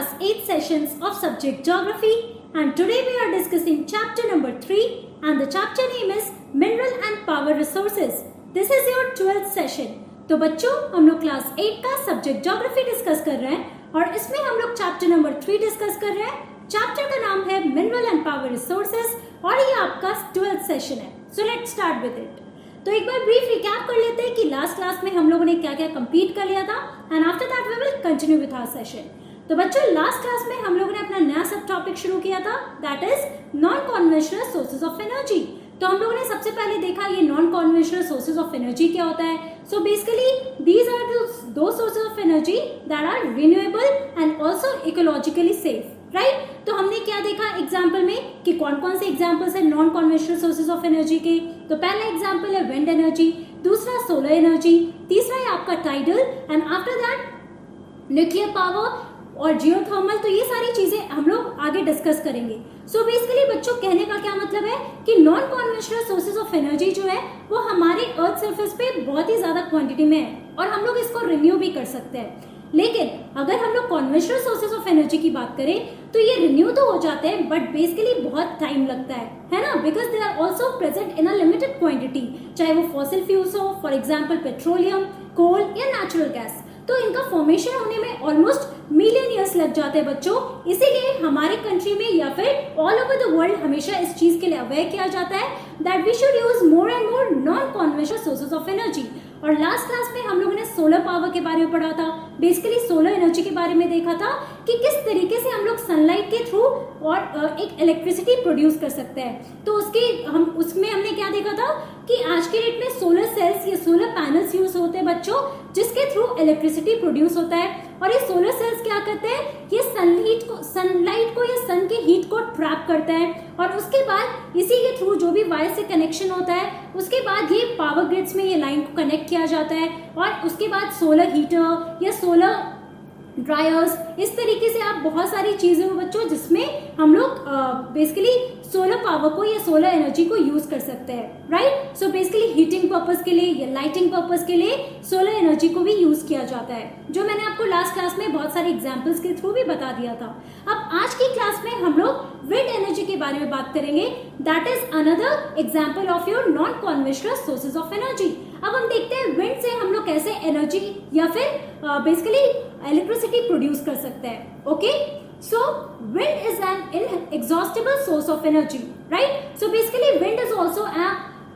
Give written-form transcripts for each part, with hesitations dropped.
class 8 sessions of subject geography, and today we are discussing chapter number 3 and the chapter name is Mineral and Power Resources. This is your 12th session. तो बच्चों हम लोग class 8 का subject geography discuss कर रहे हैं और इसमें हम लोग चैप्टर नंबर 3 डिस्कस कर रहे हैं। चैप्टर का नाम है मिनरल एंड पावर रिसोर्सेज और ये आपका 12th सेशन है। So let's start with it. तो एक बार ब्रीफ रिकैप कर लेते हैं कि लास्ट क्लास में हम लोगों ने क्या क्या कंप्लीट कर लिया था and after that we will continue with our session. तो बच्चों लास्ट क्लास में हम लोगों ने अपना नया सब टॉपिक शुरू किया था that is non conventional sources of energy. तो हम लोगों ने सबसे पहले देखा ये non conventional sources of energy क्या होता है। सो बेसिकली दीज आर दो sources of energy that are renewable and also ecologically safe, right. तो हमने क्या देखा एग्जाम्पल में कि कौन कौन से एग्जाम्पल्स है non conventional sources of energy के। तो पहला एग्जाम्पल है विंड एनर्जी, दूसरा सोलर एनर्जी, तीसरा है आपका tidal and after that nuclear power और जियोथर्मल। तो ये सारी चीजें हम लोग आगे डिस्कस करेंगे। सो बेसिकली बच्चों कहने का क्या मतलब है कि non conventional sources of energy जो है वो हमारे अर्थ सरफेस पे बहुत ही ज्यादा क्वांटिटी में है और हम लोग इसको रिन्यू भी कर सकते हैं। लेकिन अगर हम लोग कन्वेंशनल सोर्सेज ऑफ एनर्जी की बात करें तो ये रिन्यू तो हो जाते हैं बट बेसिकली बहुत टाइम लगता है ना, because they are also present in a limited quantity, चाहे वो फॉसिल फ्यूल्स हो फॉर एग्जाम्पल पेट्रोलियम, कोल या नेचुरल गैस। तो इनका फॉर्मेशन होने में ऑलमोस्ट मिलियन ईयर्स लग जाते हैं बच्चों। इसीलिए हमारे कंट्री में या फिर ऑल ओवर द वर्ल्ड हमेशा इस चीज के लिए अवेयर किया जाता है that we should use more and more non conventional sources of energy. और लास्ट क्लास में हम लोगों ने सोलर पावर के बारे में पढ़ा था, बेसिकली सोलर एनर्जी के बारे में देखा था कि किस तरीके से हम लोग सनलाइट के थ्रू और एक इलेक्ट्रिसिटी प्रोड्यूस कर सकते हैं। तो उसमें हमने क्या देखा था कि आज के डेट में सोलर सेल्स या सोलर पैनल्स यूज होते हैं बच्चों, जिसके थ्रू इलेक्ट्रिसिटी प्रोड्यूस होता है। और ये सोलर सेल्स क्या करते हैं, ये सनलाइट को या सन के हीट को ट्रैप करता है और उसके बाद इसी के थ्रू जो भी वायर से कनेक्शन होता है उसके बाद ये पावर ग्रिड्स में ये लाइन को कनेक्ट किया जाता है और उसके बाद सोलर हीटर या सोलर ड्रायर्स, इस तरीके से आप बहुत सारी चीजें हो बच्चों जिसमें हम लोग बेसिकली सोलर पावर को या सोलर एनर्जी को यूज कर सकते हैं, right. So basically heating purpose के लिए या लाइटिंग पर्पस के लिए सोलर एनर्जी को भी यूज किया जाता है, जो मैंने आपको लास्ट क्लास में बहुत सारे एग्जांपल्स के थ्रू भी बता दिया था। अब आज की क्लास में हम लोग विंड एनर्जी के बारे में बात करेंगे that is another example of your non conventional sources of energy. अब हम देखते हैं विंड से हम लोग कैसे एनर्जी या फिर बेसिकली इलेक्ट्रिसिटी प्रोड्यूस कर सकते हैं। Okay, so wind is an inexhaustible source of energy, right. So basically wind is also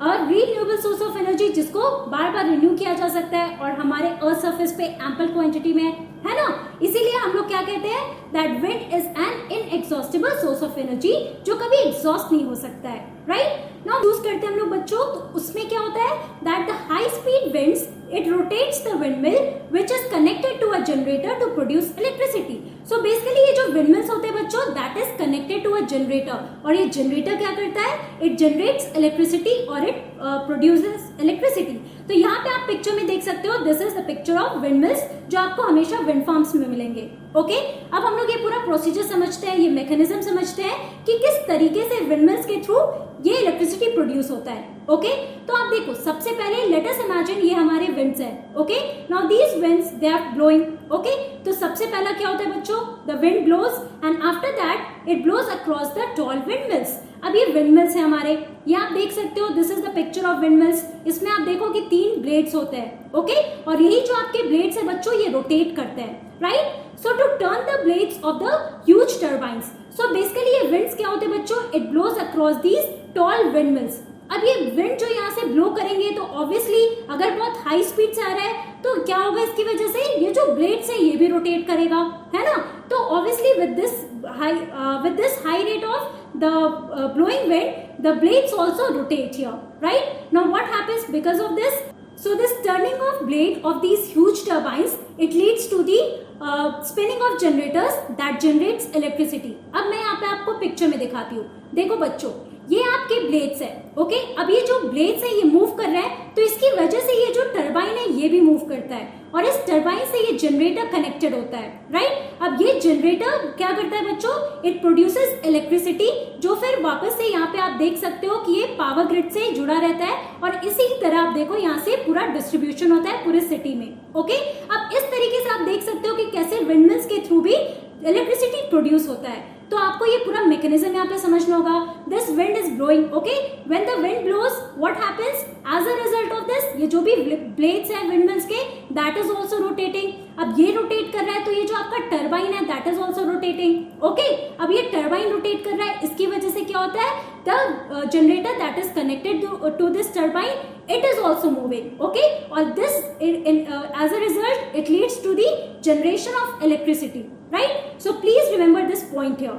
renewable source of energy जिसको बार बार रिन्यू किया जा सकता है और हमारे अर्थ सरफेस पे एम्पल क्वांटिटी में है ना। इसीलिए हम लोग क्या कहते हैं that wind is an inexhaustible source of energy जो कभी एग्जॉस्ट नहीं हो सकता है, राइट। नाउ यूज करते हैं हम लोग बच्चों, तो उसमें क्या होता है that the high speed winds it rotates the windmill which is connected to a generator to produce electricity. So basically ये जो windmills होते हैं बच्चों that is connected to a generator और ये generator क्या करता है it generates electricity और it produces electricity. तो यहाँ पे आप पिक्चर में देख सकते हो this is the picture of windmills जो आपको हमेशा wind farms में मिलेंगे। ओके, अब हम लोग ये पूरा प्रोसीजर समझते हैं, ये मैकेनिज्म समझते हैं कि किस तरीके से windmills के थ्रू ये इलेक्ट्रिसिटी प्रोड्यूस होता है। ओके, तो आप देखो सबसे पहले लेट अस इमेजिन ये हमारे विंड्स है। Okay, now these winds they are blowing. Okay, तो सबसे पहला क्या होता है बच्चों the wind blows and after that it blows across the tall windmills. अब ये विंडमिल्स है हमारे, ये आप देख सकते हो this is the picture of windmills. इसमें आप देखो कि 3 ब्लेड्स होते हैं। ओके, और यही जो आपके ब्लेड्स है बच्चों ये रोटेट करते हैं, right. So to turn the blades of the huge turbines, so basically ये विंड्स क्या होते हैं बच्चों it blows across these tall windmills. अब ये विंड जो यहाँ से ब्लो करेंगे तो ऑब्वियसली अगर बहुत हाई स्पीड से आ रहा है तो क्या होगा इसकी वजह से ये जो ब्लेड्स है ये भी रोटेट करेगा, है ना। तो obviously with this high rate of the blowing wind the blades also rotate here, right. Now what happens because of this, so this turning of blade of these huge turbines it leads to the spinning of generators that generates electricity. अब मैं यहाँ पे आपको picture में दिखाती हूँ, देखो बच्चों ये आपके ब्लेड्स है। ओके, अब ये जो ब्लेड्स है ये मूव कर रहा है तो इसकी वजह से ये जो टरबाइन है ये भी मूव करता है और इस टरबाइन से ये जनरेटर कनेक्टेड होता है, राइट। अब ये जनरेटर क्या करता है बच्चों इट प्रोड्यूसेस इलेक्ट्रिसिटी जो फिर वापस से यहाँ पे आप देख सकते हो कि ये पावर ग्रिड से जुड़ा रहता है और इसी तरह आप देखो यहाँ से पूरा डिस्ट्रीब्यूशन होता है पूरे सिटी में। ओके, अब इस तरीके से आप देख सकते हो कि कैसे विंडमिल्स के थ्रू भी इलेक्ट्रिसिटी प्रोड्यूस होता है। तो आपको ये पूरा मैकेनिज्म यहाँ पे समझना होगा। This wind is blowing, okay, when the wind blows what happens as a result of this, ये जो भी ब्लेड्स हैं विंडमिल्स के, दैट इज आल्सो रोटेटिंग। अब ये रोटेट कर रहा है तो ये जो आपका टरबाइन है that is also rotating, okay. अब ये टरबाइन रोटेट कर रहा है, इसकी वजह से क्या होता है, the generator that is connected to this turbine, it is also moving, okay, or this as a result it leads to the generation of electricity, right? So please remember this point here.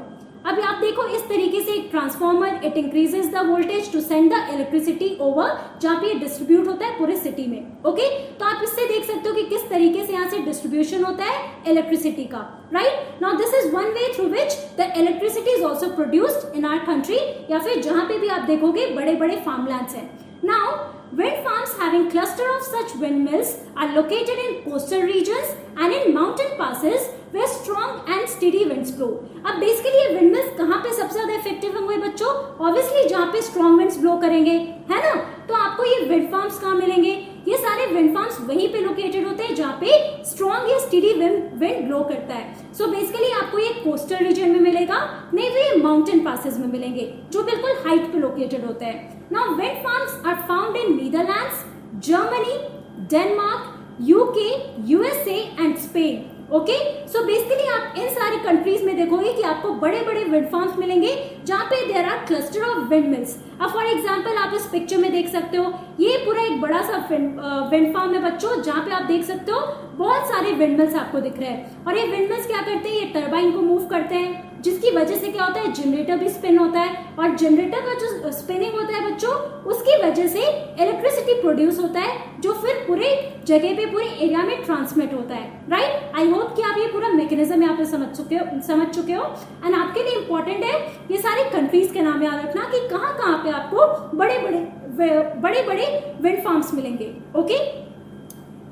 अब आप देखो इस तरीके से एक transformer, it increases the voltage to send the electricity over, जहाँ पे ये डिस्ट्रीब्यूट होता है पूरे सिटी में, ओके। तो आप इससे देख सकते हो कि किस तरीके से यहाँ से डिस्ट्रीब्यूशन होता है इलेक्ट्रिसिटी का, right. Now this is one way through which the electricity is also produced in our country, या फिर जहाँ पे भी आप देखोगे बड़े बड़े फार्मलैंड्स हैं। Now wind farms having cluster of such windmills are located in coastal regions and in mountain passes where strong and steady winds blow. अब बेसिकली ये windmills कहाँ पे सबसे ज्यादा इफेक्टिव होंगे बच्चों? ऑब्वियसली जहाँ पे strong winds blow करेंगे, है ना। तो आपको ये wind farms कहाँ मिलेंगे? ये सारे wind farms वहीं पे लोकेटेड होते हैं जहाँ पे strong या steady wind blow करता है। सो बेसिकली आपको ये कोस्टल रीजन में मिलेगा, नहीं तो ये माउंटेन पासेस में मिलेंगे जो बिल्कुल हाइट पे लोकेटेड होते हैं। Now wind farms are found in Netherlands, Germany, Denmark, UK, USA and Spain. Okay, so basically आप इन सारे कंट्रीज में देखोगे कि आपको बड़े बड़े विंड फार्म्स मिलेंगे जहाँ पे there are cluster of windmills. अब फॉर एग्जांपल आप इस पिक्चर में देख सकते हो, ये पूरा एक बड़ा सा विंड फार्म है बच्चों, जहाँ पे आप देख सकते हो बहुत सारे विंड मिल्स आपको दिख रहे हैं। और ये विंड मिल्स क्या करते हैं, ये टरबाइन को मूव करते हैं, जिसकी वजह से क्या होता है, जनरेटर भी स्पिन होता है, और जनरेटर का जो स्पिनिंग होता है बच्चों, उसकी वजह से इलेक्ट्रिसिटी प्रोड्यूस होता है, जो फिर पूरे जगह पे पूरे एरिया में ट्रांसमिट होता है, राइट। आई होप कि आप ये पूरा मैकेनिज्म यहाँ पे समझ चुके हो। एंड आपके लिए इंपॉर्टेंट है ये सारे कंट्रीज के नाम याद रखना कि कहाँ कहाँ पे आपको बड़े बड़े विंड फार्म्स मिलेंगे, ओके।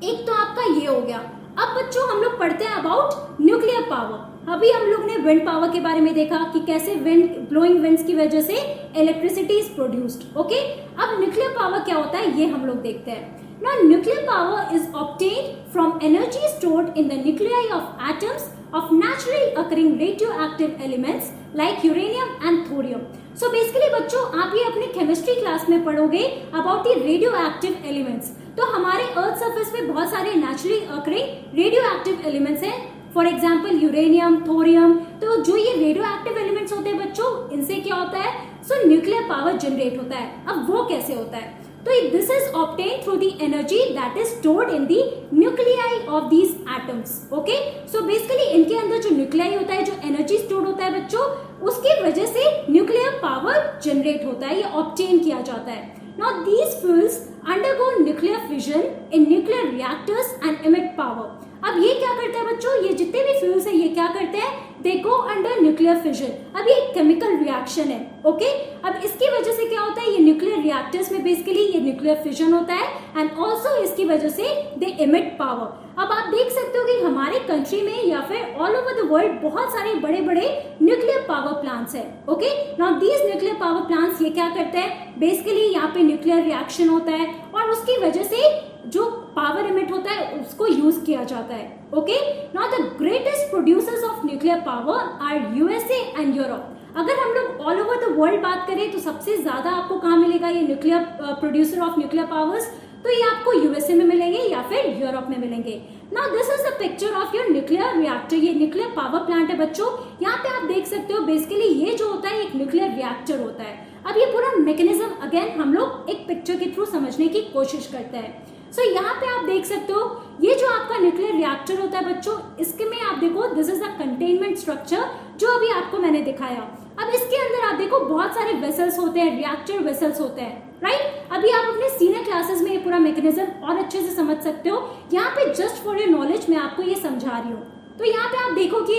एक तो आपका ये हो गया। अब बच्चों हम लोग पढ़ते हैं अबाउट न्यूक्लियर पावर। अभी हम लोग ने विंड पावर के बारे में देखा कि कैसे ब्लोइंग विंड्स की वजह से इलेक्ट्रिसिटी इज प्रोड्यूस्ड, ओके। अब न्यूक्लियर पावर क्या होता है ये हम लोग देखते हैं। Now nuclear power is obtained from energy stored in the nuclei of atoms of naturally occurring radioactive elements like uranium and thorium. So basically बच्चों आप ये अपनी केमिस्ट्री क्लास में पढ़ोगे about the radioactive elements. तो हमारे अर्थ सरफेस पे बहुत सारे naturally occurring radioactive elements हैं, फॉर एग्जाम्पल यूरेनियम, थोरियम। तो जो ये रेडियो एक्टिव एलिमेंट्स होते हैं बच्चों, इनसे क्या होता है, सो न्यूक्लियर पावर जनरेट होता है। अब वो कैसे होता है, तो this is obtain through the energy that is stored in the nuclei of these atoms, okay. So basically इनके अंदर जो न्यूक्लियाई होता है, जो एनर्जी स्टोर्ड होता है बच्चों, उसकी वजह से न्यूक्लियर पावर जनरेट होता है, ये ऑब्टेन किया जाता है। Now these fuels undergo nuclear fission in nuclear reactors and emit power. अब ये क्या करते हैं बच्चों, ये जितने भी फ्यूल्स हैं ये क्या करते हैं, दे गो अंडर न्यूक्लियर फिजन। अब ये केमिकल रिएक्शन है, ओके। अब इसकी वजह से क्या होता है, ये न्यूक्लियर रिएक्टर्स में बेसिकली ये न्यूक्लियर फिजन होता है, एंड ऑल्सो इसकी वजह से दे एमिट पावर। अब आप देख सकते हो कि हमारे कंट्री में या फिर ऑल ओवर द वर्ल्ड बहुत सारे बड़े बड़े न्यूक्लियर पावर प्लांट्स है, okay. Now these nuclear power plants ये क्या करते हैं, बेसिकली यहाँ पे न्यूक्लियर रिएक्शन होता है और उसकी वजह से जो पावर इमिट होता है उसको यूज किया जाता है, okay. Now the greatest producers of nuclear power are USA and Europe. अगर हम लोग ऑल ओवर द वर्ल्ड बात करें तो सबसे ज्यादा आपको कहाँ मिलेगा ये nuclear producer of nuclear powers, तो ये आपको यूएसए में मिलेंगे या फिर यूरोप में मिलेंगे। Now this is the picture of your nuclear reactor. ये न्यूक्लियर पावर प्लांट है बच्चों, यहाँ पे आप देख सकते हो बेसिकली ये जो होता है एक न्यूक्लियर रिएक्टर होता है। अब ये पूरा मैकेनिज्म अगेन हम लोग एक पिक्चर के थ्रू समझने की कोशिश करते हैं। सो यहाँ पे आप देख सकते हो ये जो आपका न्यूक्लियर रिएक्टर होता है बच्चों, इसके में आप देखो this is the containment structure जो अभी आपको मैंने दिखाया। अब इसके अंदर आप देखो बहुत सारे वेसल्स होते हैं, रिएक्टर वेसल्स होते हैं, राइट। अभी आप अपने सीनियर क्लासेस में ये पूरा मैकेनिज्म और अच्छे से समझ सकते हो। यहाँ पे जस्ट फॉर योर नॉलेज मैं आपको ये समझा रही हूँ। तो यहाँ पे आप देखो कि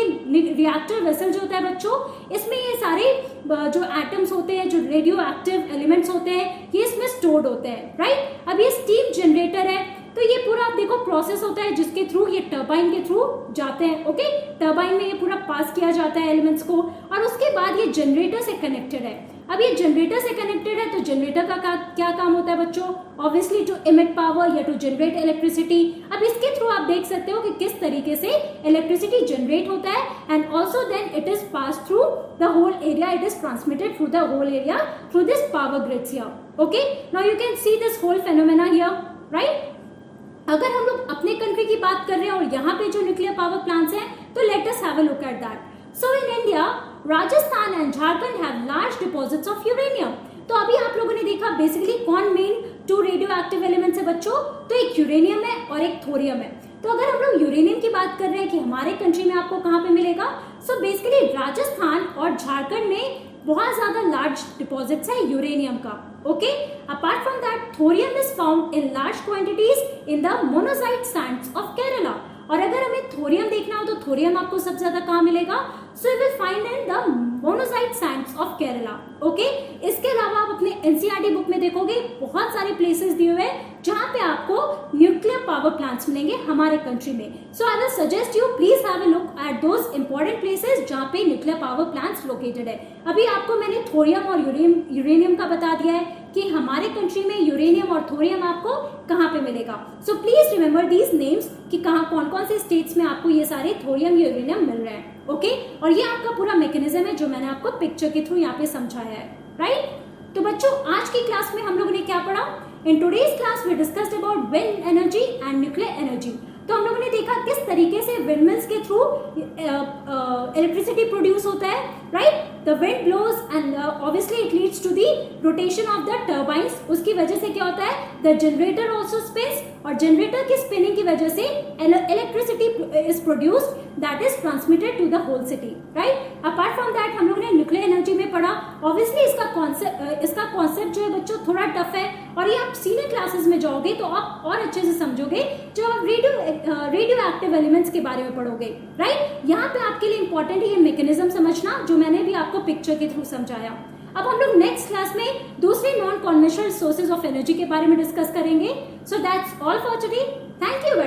रिएक्टर वेसल जो होता है बच्चों, इसमें ये सारे जो एटम्स होते हैं, जो रेडियो एक्टिव एलिमेंट्स होते हैं, ये इसमें स्टोर्ड होते हैं, राइट। अब ये स्टीम जनरेटर है, तो ये पूरा आप देखो प्रोसेस होता है जिसके थ्रू ये टरबाइन के थ्रू जाते हैं, ओके। टरबाइन में ये पूरा पास किया जाता है एलिमेंट्स को, और उसके बाद ये जनरेटर से कनेक्टेड है। अब ये जनरेटर से कनेक्टेड है, तो जनरेटर का क्या काम होता है बच्चों? ऑब्वियसली टू इमिट पावर या टू जनरेट इलेक्ट्रिसिटी। अब इसके थ्रू आप देख सकते हो कि किस तरीके से इलेक्ट्रिसिटी जनरेट होता है, and also then it is pass through the whole area, it is transmitted through the whole area through this power grids here. Okay, now you can see this whole phenomena here, right? अगर हम लोग अपने country की बात कर रहे हैं और यहाँ पे जो न्यूक्लियर पावर प्लांट्स हैं, तो let us have a look at that. So in India, Rajasthan and Jharkhand have large deposits of uranium. तो अभी आप लोगों ने देखा बेसिकली कौन main two radioactive elements है बच्चों? तो एक यूरेनियम है और एक थोरियम है। तो अगर हम लोग यूरेनियम की बात कर रहे हैं कि हमारे कंट्री में आपको कहाँ पे मिलेगा, सो बेसिकली राजस्थान और झारखंड में बहुत ज्यादा लार्ज डिपॉजिट्स है यूरेनियम का। Okay, apart from that thorium is found in large quantities in the monazite Sands of Kerala. और अगर हमें थोरियम देखना हो तो थोरियम आपको सबसे ज्यादा कहाँ मिलेगा? So you will find in the monazite Sands of Kerala. Okay, इसके अलावा आप अपने एनसीईआरटी बुक में देखोगे बहुत सारे प्लेसेस दिए हुए हैं जहां पे आपको न्यूक्लियर पावर प्लांट्स मिलेंगे हमारे कंट्री में। So I will suggest you please have a look at those important places जहां पे न्यूक्लियर पावर प्लांट्स लोकेटेड है। अभी आपको मैंने थोरियम और यूरेनियम का बता दिया है कि हमारे कंट्री में यूरेनियम और थोरियम आपको कहाँ पे मिलेगा। So please remember these names कि कहाँ कौन कौन से स्टेट्स में आपको ये सारे थोरियम यूरेनियम मिल रहे हैं। ओके, और ये आपका पूरा मैकेनिज्म है जो मैंने आपको पिक्चर के थ्रू यहाँ पे समझाया है, राइट? तो बच्चों, आज की क्लास में हम लोगों ने क्या पढ़ा? In today's class we discussed about wind energy and nuclear energy. तो हम लोगों ने देखा किस तरीके से विंडमिल्स के थ्रू इलेक्ट्रिसिटी प्रोड्यूस होता है, right? The wind blows and obviously it leads to the rotation of the turbines. उसकी वजह से क्या होता है? द जनरेटर ऑल्सो स्पिन्स, और जनरेटर की स्पिनिंग की वजह से electricity is produced that is transmitted to the whole city, right? Apart from that हम लोगों ने न्यूक्लियर एनर्जी में पढ़ा। ऑब्वियसली इसका कॉन्सेप्ट जो है बच्चों थोड़ा टफ है, और ये आप सीनियर क्लासेस में जाओगे तो आप और अच्छे से समझोगे जब आप रेडियो एक्टिव एलिमेंट्स के बारे में पढ़ोगे, राइट? यहाँ पे आपके लिए इंपॉर्टेंट है ये मैकेनिज्म समझना जो मैंने भी आपको पिक्चर के थ्रू समझाया। अब हम लोग नेक्स्ट क्लास में दूसरे non conventional sources of energy के बारे में डिस्कस करेंगे। So that's all for today. Thank you.